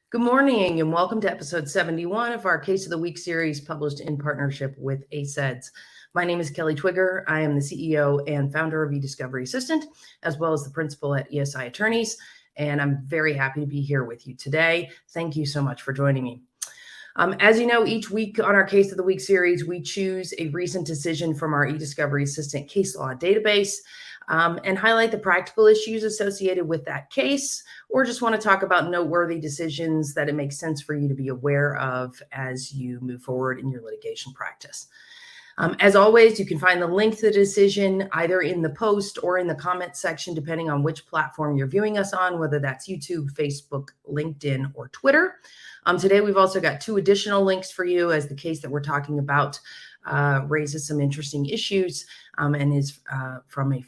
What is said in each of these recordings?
Good morning and welcome to episode 71 of our Case of the Week series published in partnership with 𝐂𝐨𝐥𝐢𝐬. My name is Kelly Twigger. I am the CEO and founder of eDiscovery Assistant, as well as the principal at ESI Attorneys, and I'm very happy to be here with you today. Thank you so much for joining me. As you know, each week on our Case of the Week series, we choose a recent decision from our eDiscovery Assistant case law database and highlight the practical issues associated with that case, or just want to talk about noteworthy decisions that it makes sense for you to be aware of as you move forward in your litigation practice. As always, you can find the link to the decision either in the post or in the comment section, depending on which platform you're viewing us on, whether that's YouTube, Facebook, LinkedIn, or Twitter. Today, we've also got two additional links for you as the case that we're talking about raises some interesting issues and is from a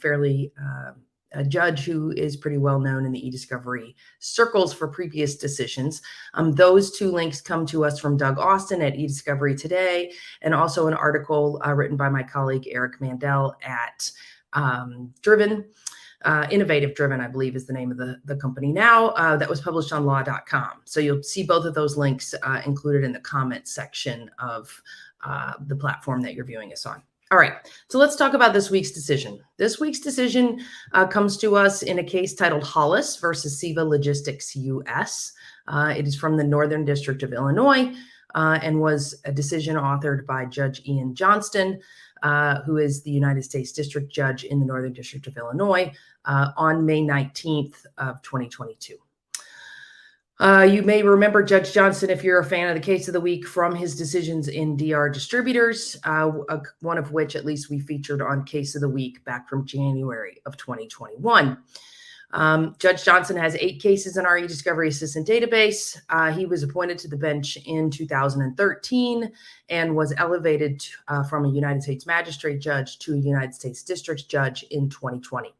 judge who is pretty well known in the eDiscovery circles for previous decisions. Those two links come to us from Doug Austin at eDiscovery Today, and also an article written by my colleague Eric Mandel at Innovative Driven, I believe is the name of the company now, that was published on law.com. So you'll see both of those links included in the comment section of the platform that you're viewing us on. All right, so let's talk about this week's decision. This week's decision comes to us in a case titled Hollis versus 𝐂𝐕𝐀 Logistics US. It is from the Northern District of Illinois and was a decision authored by Judge Iain Johnston, who is the United States District Judge in the Northern District of Illinois on May 19th of 2022. You may remember Judge Johnston if you're a fan of the Case of the Week from his decisions in DR Distributors, one of which at least we featured on Case of the Week back from January of 2021. Judge Johnston has 8 cases in our eDiscovery Assistant database. He was appointed to the bench in 2013 and was elevated from a United States Magistrate Judge to a United States District Judge in 2020.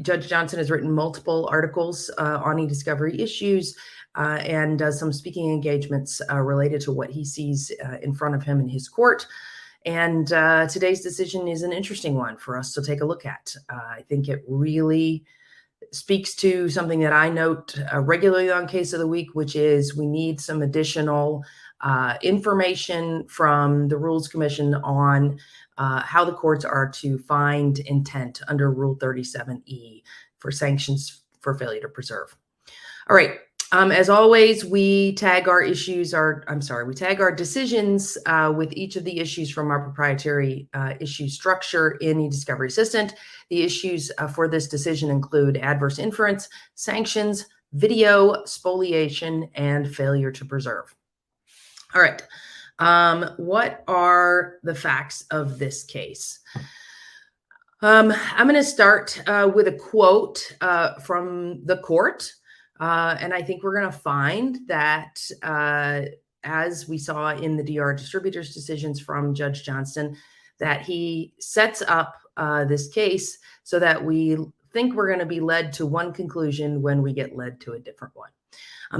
Judge Johnston has written multiple articles on eDiscovery issues and does some speaking engagements related to what he sees in front of him in his court. And today's decision is an interesting one for us to take a look at. I think it really speaks to something that I note regularly on Case of the Week, which is we need some additional information from the Rules Commission on how the courts are to find intent under Rule 37E for sanctions for failure to preserve. All right. As always, we tag our decisions with each of the issues from our proprietary issue structure in eDiscovery Assistant. The issues for this decision include adverse inference, sanctions, video, spoliation, and failure to preserve. All right. What are the facts of this case? I'm going to start with a quote from the court. And I think we're going to find that, as we saw in the DR Distributors decisions from Judge Johnston, that he sets up this case so that we think we're going to be led to one conclusion when we get led to a different one.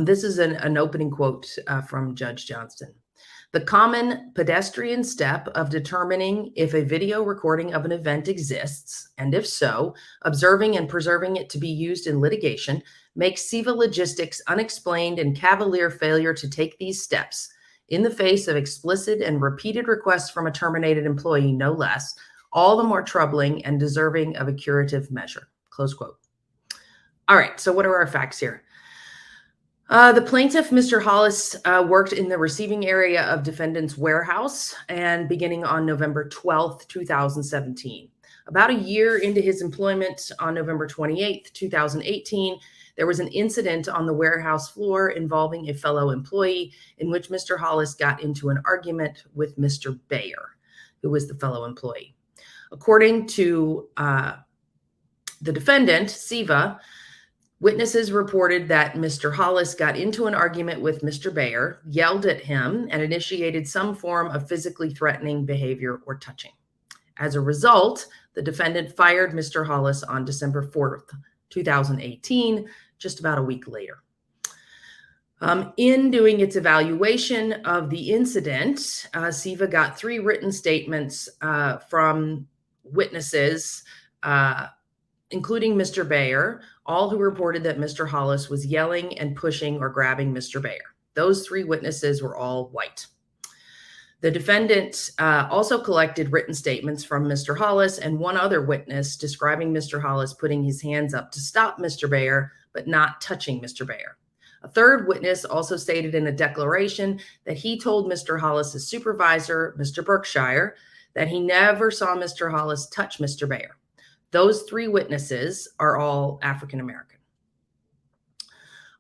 This is an opening quote from Judge Johnston. The common pedestrian step of determining if a video recording of an event exists, and if so, observing and preserving it to be used in litigation, makes 𝐂𝐕𝐀 Logistics' unexplained and cavalier failure to take these steps, in the face of explicit and repeated requests from a terminated employee, no less, all the more troubling and deserving of a curative measure. Close quote. All right, so what are our facts here? The plaintiff, Mr. Hollis, worked in the receiving area of defendant's warehouse and beginning on November 12th, 2017. About a year into his employment on November 28th, 2018, there was an incident on the warehouse floor involving a fellow employee in which Mr. Hollis got into an argument with Mr. Bayer, who was the fellow employee. According to the defendant, 𝐂𝐕𝐀, Witnesses reported that Mr. Hollis got into an argument with Mr. Bayer, yelled at him, and initiated some form of physically threatening behavior or touching. As a result, the defendant fired Mr. Hollis on December 4th, 2018, just about a week later. In doing its evaluation of the incident, 𝐂𝐈𝐀 got 3 written statements from witnesses, including Mr. Bayer, all who reported that Mr. Hollis was yelling and pushing or grabbing Mr. Bayer. Those 3 witnesses were all white. The defendant also collected written statements from Mr. Hollis and one other witness describing Mr. Hollis putting his hands up to stop Mr. Bayer, but not touching Mr. Bayer. A third witness also stated in a declaration that he told Mr. Hollis's supervisor, Mr. Berkshire, that he never saw Mr. Hollis touch Mr. Bayer. Those 3 witnesses are all African American.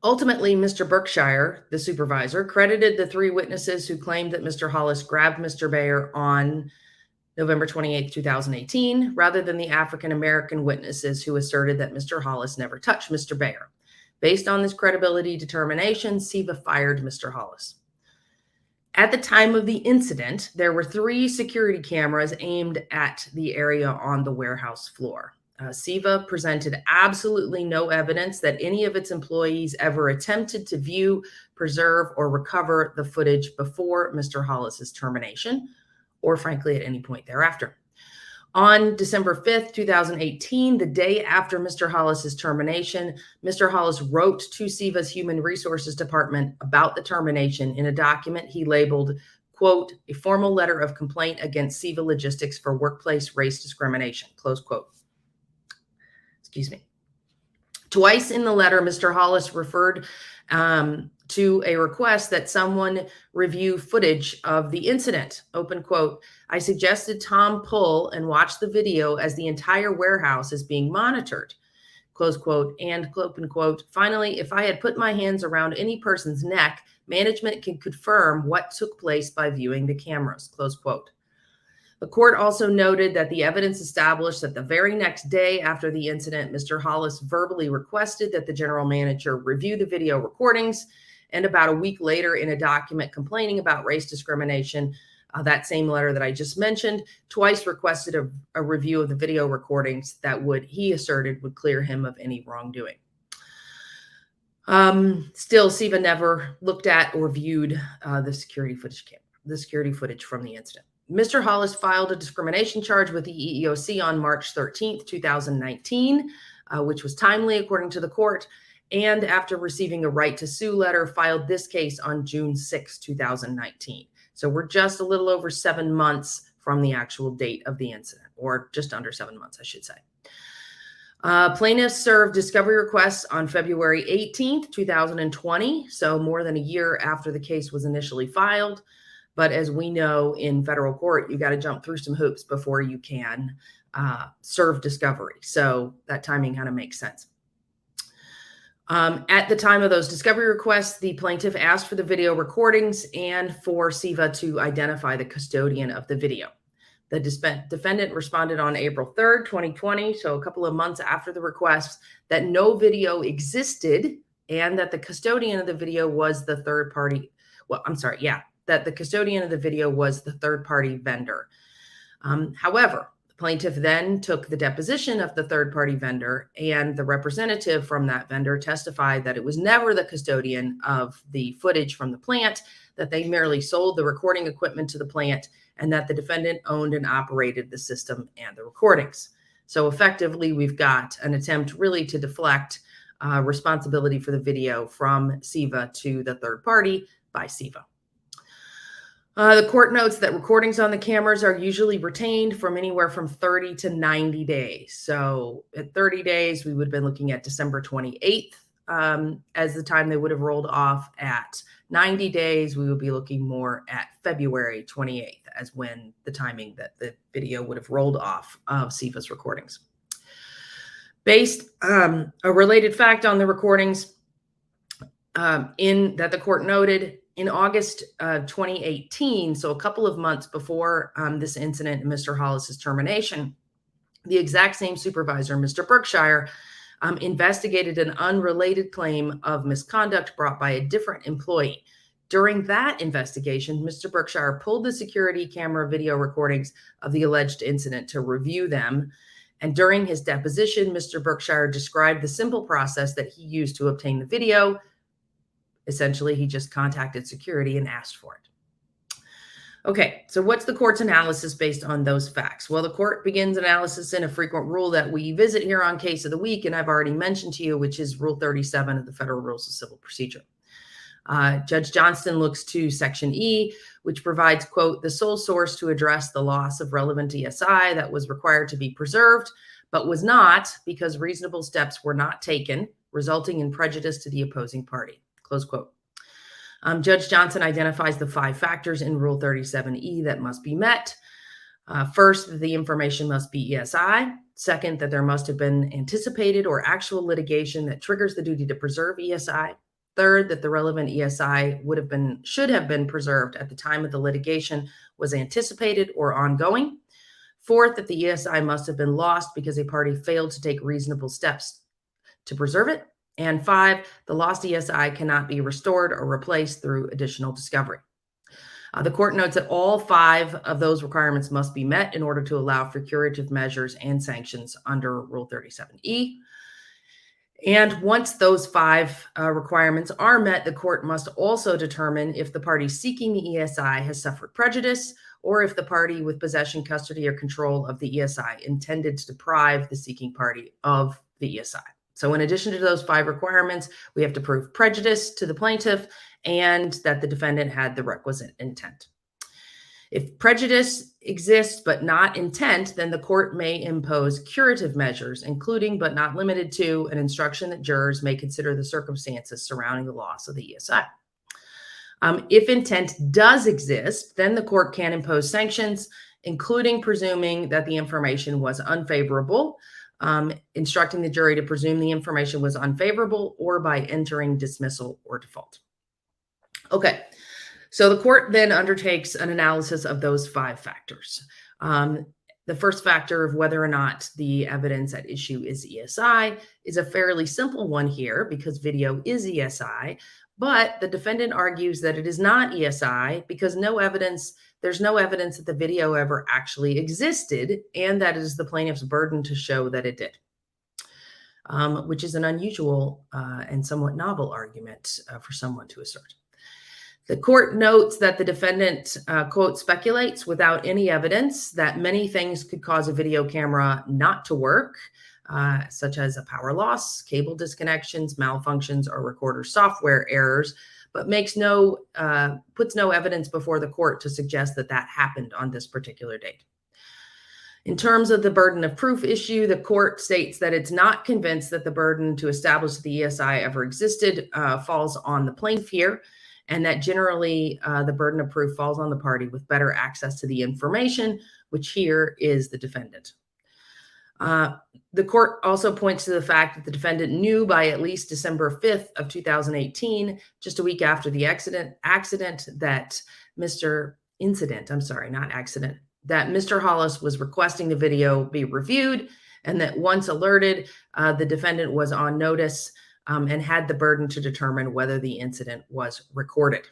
Ultimately, Mr. Berkshire, the supervisor, credited the 3 witnesses who claimed that Mr. Hollis grabbed Mr. Bayer on November 28, 2018, rather than the African American witnesses who asserted that Mr. Hollis never touched Mr. Bayer. Based on this credibility determination, 𝐂𝐈𝐀 fired Mr. Hollis. At the time of the incident, there were 3 security cameras aimed at the area on the warehouse floor. 𝐂𝐈𝐀 presented absolutely no evidence that any of its employees ever attempted to view, preserve, or recover the footage before Mr. Hollis's termination, or frankly, at any point thereafter. On December 5th, 2018, the day after Mr. Hollis's termination, Mr. Hollis wrote to 𝐂𝐈𝐀's Human Resources Department about the termination in a document he labeled, quote, "a formal letter of complaint against 𝐂𝐈𝐀 Logistics for workplace race discrimination," close quote. Excuse me. Twice in the letter, Mr. Hollis referred to a request that someone review footage of the incident, open quote. "I suggested Tom pull and watch the video as the entire warehouse is being monitored," close quote, and open quote. "Finally, if I had put my hands around any person's neck, management can confirm what took place by viewing the cameras," close quote. The court also noted that the evidence established that the very next day after the incident, Mr. Hollis verbally requested that the general manager review the video recordings, and about a week later, in a document complaining about race discrimination, that same letter that I just mentioned, twice requested a review of the video recordings that he asserted would clear him of any wrongdoing. Still, 𝐂𝐈𝐀 never looked at or viewed the security footage from the incident. Mr. Hollis filed a discrimination charge with the EEOC on March 13th, 2019, which was timely according to the court, and after receiving a right to sue letter, filed this case on June 6, 2019. So we're just a little over 7 months from the actual date of the incident, or just under 7 months, I should say. Plaintiffs served discovery requests on February 18th, 2020, so more than a year after the case was initially filed. But as we know, in federal court, you got to jump through some hoops before you can serve discovery. So that timing kind of makes sense. At the time of those discovery requests, the plaintiff asked for the video recordings and for 𝐂𝐈𝐀 to identify the custodian of the video. The defendant responded on April 3rd, 2020, so a couple of months after the request, that no video existed and that the custodian of the video was the third party. Well, I'm sorry, yeah, that the custodian of the video was the third party vendor. However, the plaintiff then took the deposition of the third party vendor, and the representative from that vendor testified that it was never the custodian of the footage from the plant, that they merely sold the recording equipment to the plant, and that the defendant owned and operated the system and the recordings. So effectively, we've got an attempt really to deflect responsibility for the video from 𝐂𝐈𝐀 to the third party by 𝐂𝐈𝐀. The court notes that recordings on the cameras are usually retained from anywhere from 30 to 90 days. So at 30 days, we would have been looking at December 28th as the time they would have rolled off. At 90 days, we would be looking more at February 28th as when the timing that the video would have rolled off of 𝐂𝐈𝐀's recordings. Based a related fact on the recordings in that the court noted, in August 2018, so a couple of months before this incident and Mr. Hollis's termination, the exact same supervisor, Mr. Berkshire, investigated an unrelated claim of misconduct brought by a different employee. During that investigation, Mr. Berkshire pulled the security camera video recordings of the alleged incident to review them. And during his deposition, Mr. Berkshire described the simple process that he used to obtain the video. Essentially, he just contacted security and asked for it. Okay, so what's the court's analysis based on those facts? Well, the court begins analysis in a frequent rule that we visit here on Case of the Week, and I've already mentioned to you, which is Rule 37 of the Federal Rules of Civil Procedure. Judge Johnston looks to Section E, which provides, quote, the sole source to address the loss of relevant ESI that was required to be preserved, but was not because reasonable steps were not taken, resulting in prejudice to the opposing party, close quote. Judge Johnson identifies the 5 factors in Rule 37E that must be met. First, that the information must be ESI. Second, that there must have been anticipated or actual litigation that triggers the duty to preserve ESI. Third, that the relevant ESI should have been preserved at the time of the litigation was anticipated or ongoing. Fourth, that the ESI must have been lost because a party failed to take reasonable steps to preserve it. And 5, the lost ESI cannot be restored or replaced through additional discovery. The court notes that all 5 of those requirements must be met in order to allow for curative measures and sanctions under Rule 37E. And once those 5 requirements are met, the court must also determine if the party seeking the ESI has suffered prejudice or if the party with possession, custody, or control of the ESI intended to deprive the seeking party of the ESI. So in addition to those 5 requirements, we have to prove prejudice to the plaintiff and that the defendant had the requisite intent. If prejudice exists but not intent, then the court may impose curative measures, including but not limited to an instruction that jurors may consider the circumstances surrounding the loss of the ESI. If intent does exist, then the court can impose sanctions, including presuming that the information was unfavorable, instructing the jury to presume the information was unfavorable, or by entering dismissal or default. Okay, so the court then undertakes an analysis of those 5 factors. The first factor of whether or not the evidence at issue is ESI is a fairly simple one here because video is ESI, but the defendant argues that it is not ESI because there's no evidence that the video ever actually existed, and that it is the plaintiff's burden to show that it did, which is an unusual and somewhat novel argument for someone to assert. The court notes that the defendant, quote, speculates without any evidence that many things could cause a video camera not to work, such as a power loss, cable disconnections, malfunctions, or recorder software errors, but puts no evidence before the court to suggest that that happened on this particular date. In terms of the burden of proof issue, the court states that it's not convinced that the burden to establish the ESI ever existed falls on the plaintiff here, and that generally the burden of proof falls on the party with better access to the information, which here is the defendant. The court also points to the fact that the defendant knew by at least December 5th of 2018, just a week after the that Mr. Hollis was requesting the video be reviewed, and that once alerted, the defendant was on notice and had the burden to determine whether the incident was recorded.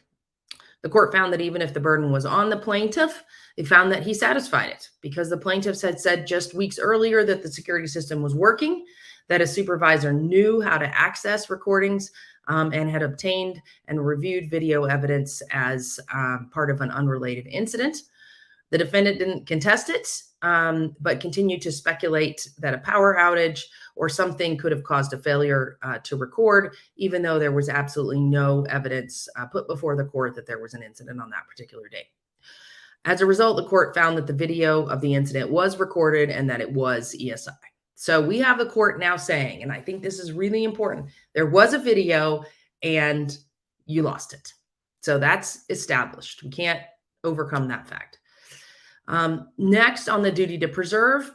The court found that even if the burden was on the plaintiff, they found that he satisfied it because the plaintiffs had said just weeks earlier that the security system was working, that a supervisor knew how to access recordings, and had obtained and reviewed video evidence as part of an unrelated incident. The defendant didn't contest it, but continued to speculate that a power outage or something could have caused a failure to record, even though there was absolutely no evidence put before the court that there was an incident on that particular day. As a result, the court found that the video of the incident was recorded and that it was ESI. So we have the court now saying, and I think this is really important, there was a video and you lost it. So that's established. We can't overcome that fact. Next, on the duty to preserve,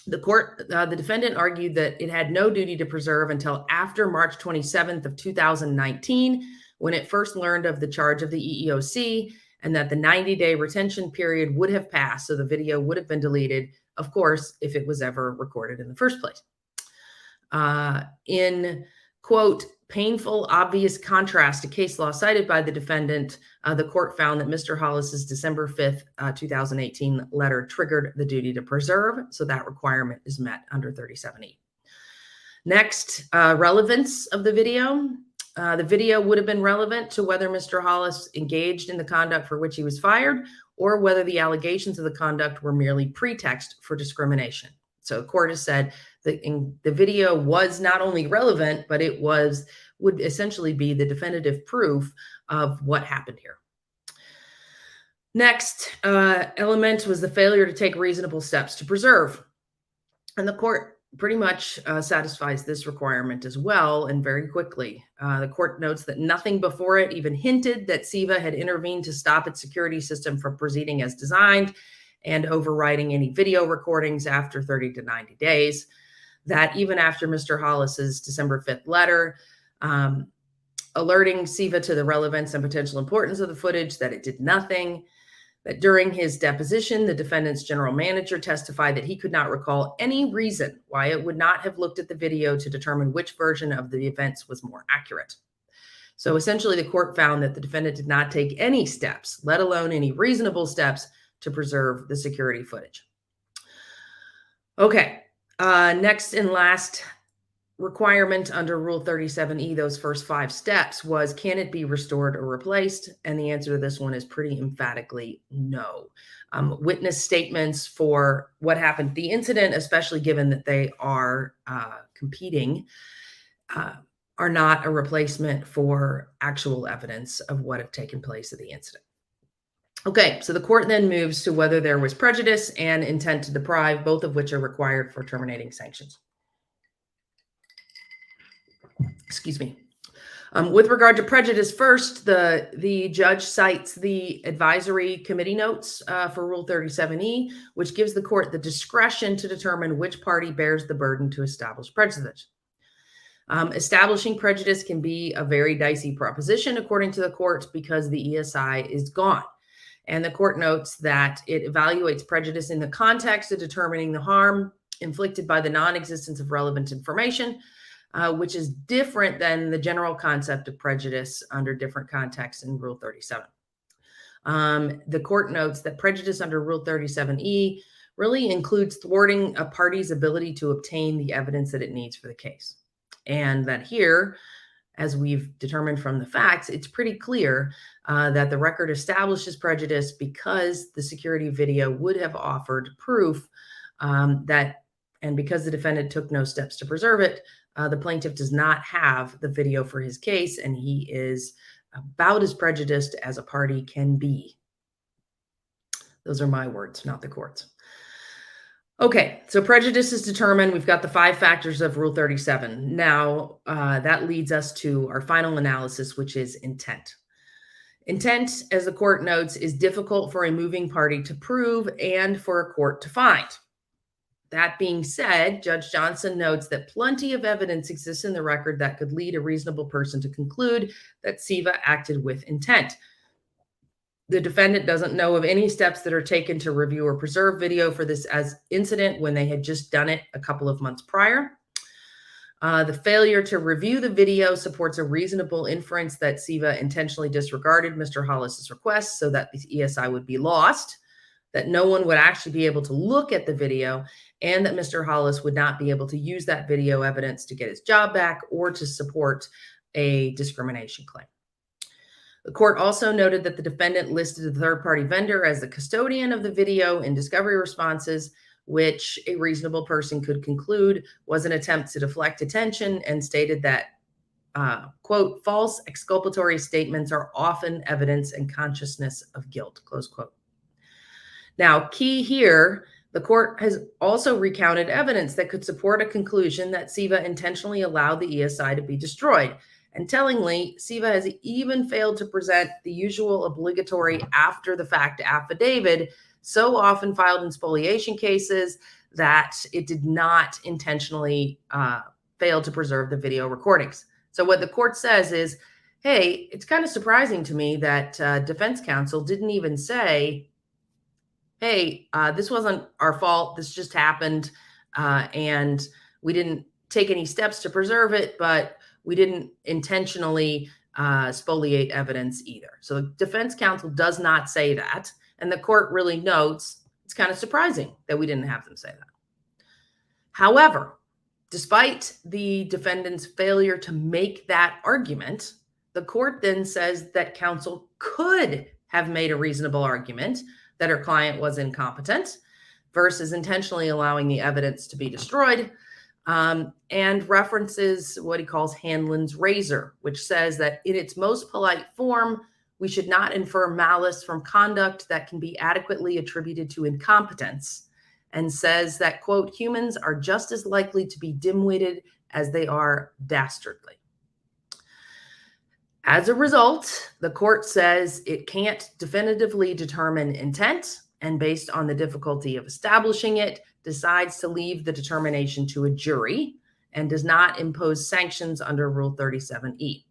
the defendant argued that it had no duty to preserve until after March 27th of 2019, when it first learned of the charge of the EEOC, and that the 90-day retention period would have passed, so the video would have been deleted, of course, if it was ever recorded in the first place. In, quote, painful, obvious contrast to case law cited by the defendant, the court found that Mr. Hollis's December 5th, 2018 letter triggered the duty to preserve, so that requirement is met under 37E. Next, relevance of the video. The video would have been relevant to whether Mr. Hollis engaged in the conduct for which he was fired, or whether the allegations of the conduct were merely pretext for discrimination. So the court has said that the video was not only relevant, but it would essentially be the definitive proof of what happened here. Next element was the failure to take reasonable steps to preserve. And the court pretty much satisfies this requirement as well, and very quickly. The court notes that nothing before it even hinted that CEVA had intervened to stop its security system from proceeding as designed and overriding any video recordings after 30 to 90 days. That even after Mr. Hollis's December 5th letter, alerting CEVA to the relevance and potential importance of the footage, that it did nothing. That during his deposition, the defendant's general manager testified that he could not recall any reason why it would not have looked at the video to determine which version of the events was more accurate. So essentially, the court found that the defendant did not take any steps, let alone any reasonable steps, to preserve the security footage. Okay, next and last requirement under Rule 37E, those first 5 steps, was, can it be restored or replaced? And the answer to this one is pretty emphatically no. Witness statements for what happened, the incident, especially given that they are competing, are not a replacement for actual evidence of what had taken place at the incident. Okay, so the court then moves to whether there was prejudice and intent to deprive, both of which are required for terminating sanctions. Excuse me. With regard to prejudice, first, the judge cites the advisory committee notes for Rule 37E, which gives the court the discretion to determine which party bears the burden to establish prejudice. Establishing prejudice can be a very dicey proposition, according to the court, because the ESI is gone. And the court notes that it evaluates prejudice in the context of determining the harm inflicted by the non-existence of relevant information, which is different than the general concept of prejudice under different contexts in Rule 37. The court notes that prejudice under Rule 37E really includes thwarting a party's ability to obtain the evidence that it needs for the case. And that here, as we've determined from the facts, it's pretty clear that the record establishes prejudice because the security video would have offered proof that, and because the defendant took no steps to preserve it, the plaintiff does not have the video for his case, and he is about as prejudiced as a party can be. Those are my words, not the court's. Okay, so prejudice is determined. We've got the 5 factors of Rule 37. Now, that leads us to our final analysis, which is intent. Intent, as the court notes, is difficult for a moving party to prove and for a court to find. That being said, Judge Johnston notes that plenty of evidence exists in the record that could lead a reasonable person to conclude that CEVA acted with intent. The defendant doesn't know of any steps that are taken to review or preserve video for this as incident when they had just done it a couple of months prior. The failure to review the video supports a reasonable inference that CEVA intentionally disregarded Mr. Hollis's request so that the ESI would be lost, that no one would actually be able to look at the video, and that Mr. Hollis would not be able to use that video evidence to get his job back or to support a discrimination claim. The court also noted that the defendant listed a third-party vendor as the custodian of the video in discovery responses, which a reasonable person could conclude was an attempt to deflect attention, and stated that, quote, false exculpatory statements are often evidence and consciousness of guilt, close quote. Now, key here, the court has also recounted evidence that could support a conclusion that CEVA intentionally allowed the ESI to be destroyed. And tellingly, CEVA has even failed to present the usual obligatory after-the-fact affidavit, so often filed in spoliation cases, that it did not intentionally fail to preserve the video recordings. So what the court says is, hey, it's kind of surprising to me that defense counsel didn't even say, hey, this wasn't our fault. This just happened. And we didn't take any steps to preserve it, but we didn't intentionally spoliate evidence either. So the defense counsel does not say that. And the court really notes it's kind of surprising that we didn't have them say that. However, despite the defendant's failure to make that argument, the court then says that counsel could have made a reasonable argument that her client was incompetent versus intentionally allowing the evidence to be destroyed, and references what he calls Hanlon's razor, which says that in its most polite form, we should not infer malice from conduct that can be adequately attributed to incompetence, and says that, quote, humans are just as likely to be dim-witted as they are dastardly. As a result, the court says it can't definitively determine intent, and based on the difficulty of establishing it, decides to leave the determination to a jury and does not impose sanctions under Rule 37E.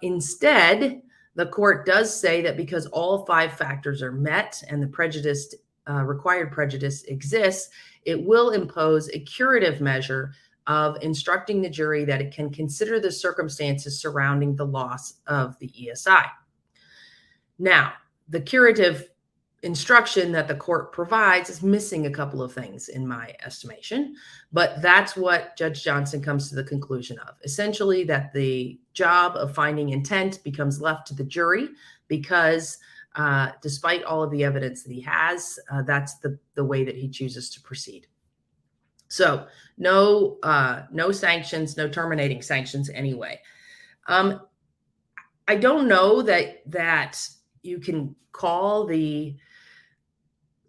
Instead, the court does say that because all 5 factors are met and the required prejudice exists, it will impose a curative measure of instructing the jury that it can consider the circumstances surrounding the loss of the ESI. Now, the curative instruction that the court provides is missing a couple of things in my estimation, but that's what Judge Johnston comes to the conclusion of. Essentially, that the job of finding intent becomes left to the jury because despite all of the evidence that he has, that's the way that he chooses to proceed. So no sanctions, no terminating sanctions anyway. I don't know that you can call the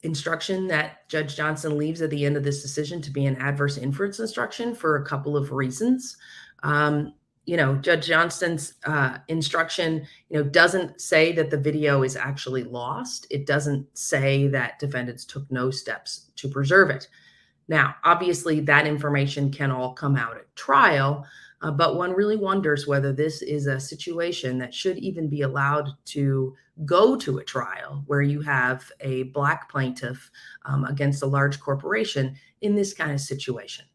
instruction that Judge Johnston leaves at the end of this decision to be an adverse inference instruction for a couple of reasons. Judge Johnston's instruction, doesn't say that the video is actually lost. It doesn't say that defendants took no steps to preserve it. Now, obviously, that information can all come out at trial, but one really wonders whether this is a situation that should even be allowed to go to a trial where you have a Black plaintiff against a large corporation in this kind of situation.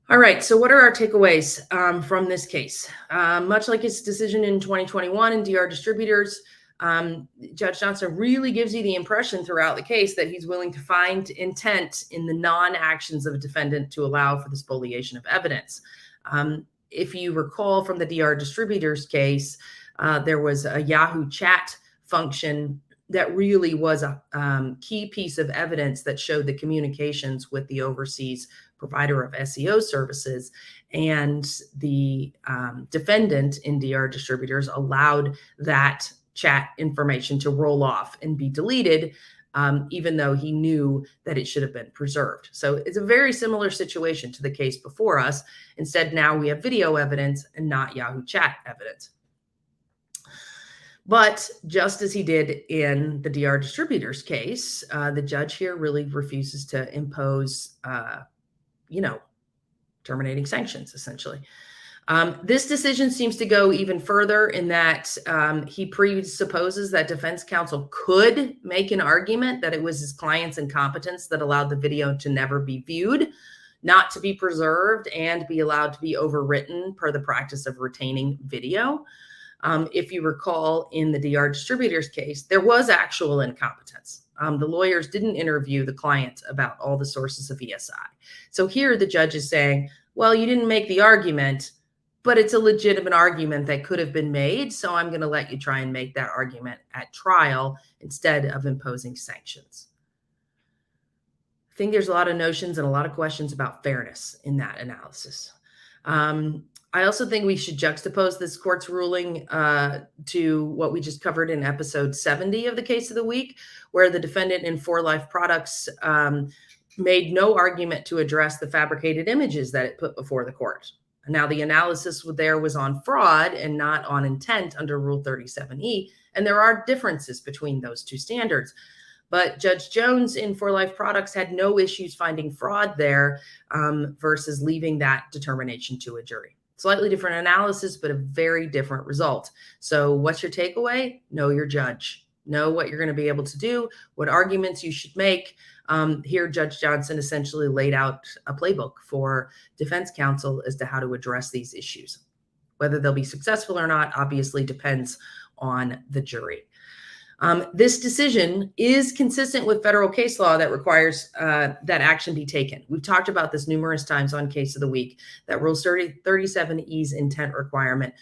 All right, so what are our takeaways from this case? Much like his decision in 2021 in DR Distributors, Judge Johnston really gives you the impression throughout the case that he's willing to find intent in the non-actions of a defendant to allow for the spoliation of evidence. If you recall from the DR Distributors case, there was a Yahoo chat function that really was a key piece of evidence that showed the communications with the overseas provider of SEO services, and the defendant in DR Distributors allowed that chat information to roll off and be deleted, even though he knew that it should have been preserved. So it's a very similar situation to the case before us. Instead, now we have video evidence and not Yahoo chat evidence. But just as he did in the DR Distributors case, the judge here really refuses to impose, terminating sanctions, essentially. This decision seems to go even further in that he presupposes that defense counsel could make an argument that it was his client's incompetence that allowed the video to never be viewed, not to be preserved, and be allowed to be overwritten per the practice of retaining video. If you recall, in the DR Distributors case, there was actual incompetence. The lawyers didn't interview the client about all the sources of ESI. So here the judge is saying, well, you didn't make the argument, but it's a legitimate argument that could have been made, so I'm going to let you try and make that argument at trial instead of imposing sanctions. I think there's a lot of notions and a lot of questions about fairness in that analysis. I also think we should juxtapose this court's ruling to what we just covered in episode 70 of the Case of the Week, where the defendant in 4Life Products made no argument to address the fabricated images that it put before the court. Now, the analysis there was on fraud and not on intent under Rule 37E, and there are differences between those two standards. But Judge Jones in 4Life Products had no issues finding fraud there versus leaving that determination to a jury. Slightly different analysis, but a very different result. So what's your takeaway? Know your judge. Know what you're going to be able to do, what arguments you should make, Here, Judge Johnston essentially laid out a playbook for defense counsel as to how to address these issues. Whether they'll be successful or not obviously depends on the jury. This decision is consistent with federal case law that requires that action be taken. We've talked about this numerous times on Case of the Week, that Rule 37E's intent requirement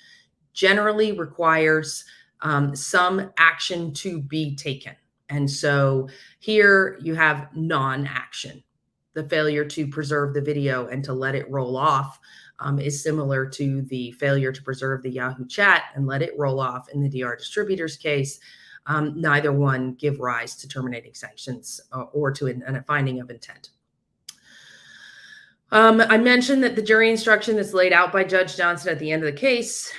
generally requires some action to be taken. And so here you have non-action. The failure to preserve the video and to let it roll off is similar to the failure to preserve the Yahoo chat and let it roll off in the DR Distributors case. Neither one give rise to terminating sanctions or to a finding of intent. I mentioned that the jury instruction that's laid out by Judge Johnston at the end of the case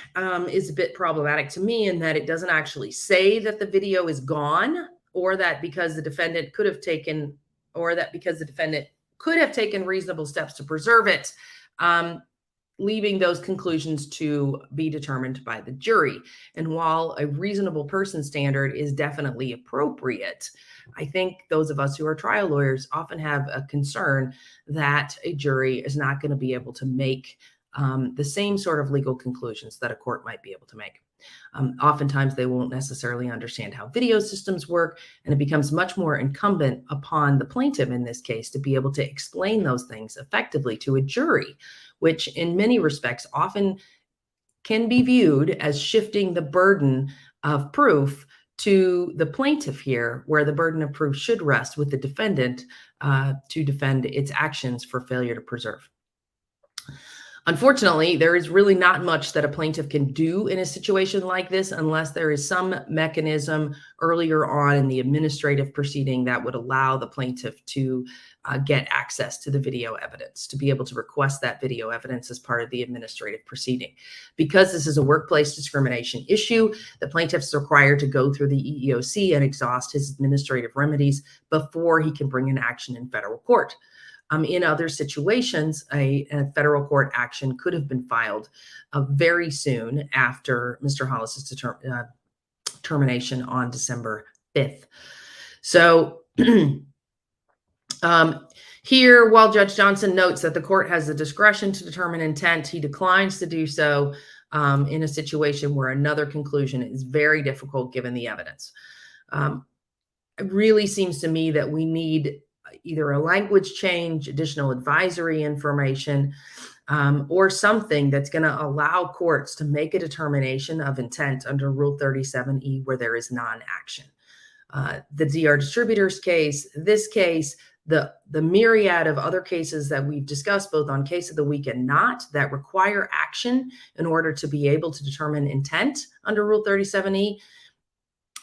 is a bit problematic to me in that it doesn't actually say that the video is gone, or that because the defendant could have taken, reasonable steps to preserve it, leaving those conclusions to be determined by the jury. And while a reasonable person standard is definitely appropriate, I think those of us who are trial lawyers often have a concern that a jury is not going to be able to make the same sort of legal conclusions that a court might be able to make. Oftentimes, they won't necessarily understand how video systems work, and it becomes much more incumbent upon the plaintiff in this case to be able to explain those things effectively to a jury, which in many respects often can be viewed as shifting the burden of proof to the plaintiff here, where the burden of proof should rest with the defendant to defend its actions for failure to preserve. Unfortunately, there is really not much that a plaintiff can do in a situation like this unless there is some mechanism earlier on in the administrative proceeding that would allow the plaintiff to get access to the video evidence, to be able to request that video evidence as part of the administrative proceeding. Because this is a workplace discrimination issue, the plaintiff is required to go through the EEOC and exhaust his administrative remedies before he can bring an action in federal court. In other situations, a federal court action could have been filed very soon after Mr. Hollis's termination on December 5th. So here, while Judge Johnston notes that the court has the discretion to determine intent, he declines to do so in a situation where another conclusion is very difficult given the evidence. It really seems to me that we need either a language change, additional advisory information, or something that's going to allow courts to make a determination of intent under Rule 37E where there is non-action. The DR Distributors case, this case, the myriad of other cases that we've discussed both on Case of the Week and not, that require action in order to be able to determine intent under Rule 37E,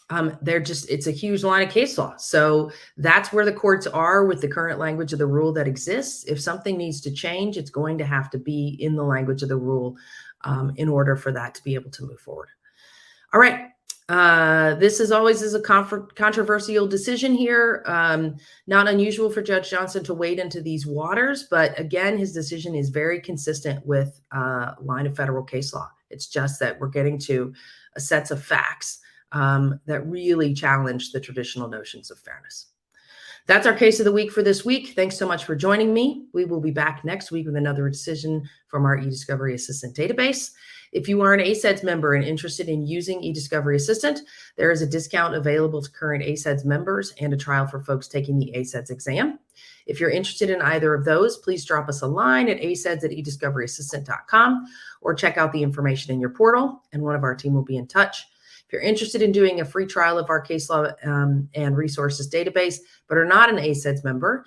it's a huge line of case law. So that's where the courts are with the current language of the rule that exists. If something needs to change, it's going to have to be in the language of the rule in order for that to be able to move forward. All right. This is always a controversial decision here. Not unusual for Judge Johnston to wade into these waters, but again, his decision is very consistent with line of federal case law. It's just that we're getting to sets of facts that really challenge the traditional notions of fairness. That's our Case of the Week for this week. Thanks so much for joining me. We will be back next week with another decision from our eDiscovery Assistant database. If you are an ACEDS member and interested in using eDiscovery Assistant, there is a discount available to current ACEDS members and a trial for folks taking the ACEDS exam. If you're interested in either of those, please drop us a line at aceds@eDiscoveryAssistant.com or check out the information in your portal, and one of our team will be in touch. If you're interested in doing a free trial of our case law and resources database, but are not an ACEDS member,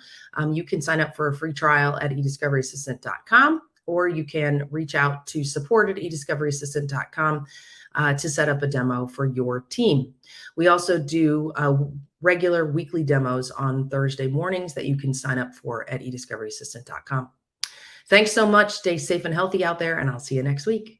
you can sign up for a free trial at eDiscoveryAssistant.com, or you can reach out to support@eDiscoveryAssistant.com to set up a demo for your team. We also do regular weekly demos on Thursday mornings that you can sign up for at eDiscoveryAssistant.com. Thanks so much. Stay safe and healthy out there, and I'll see you next week.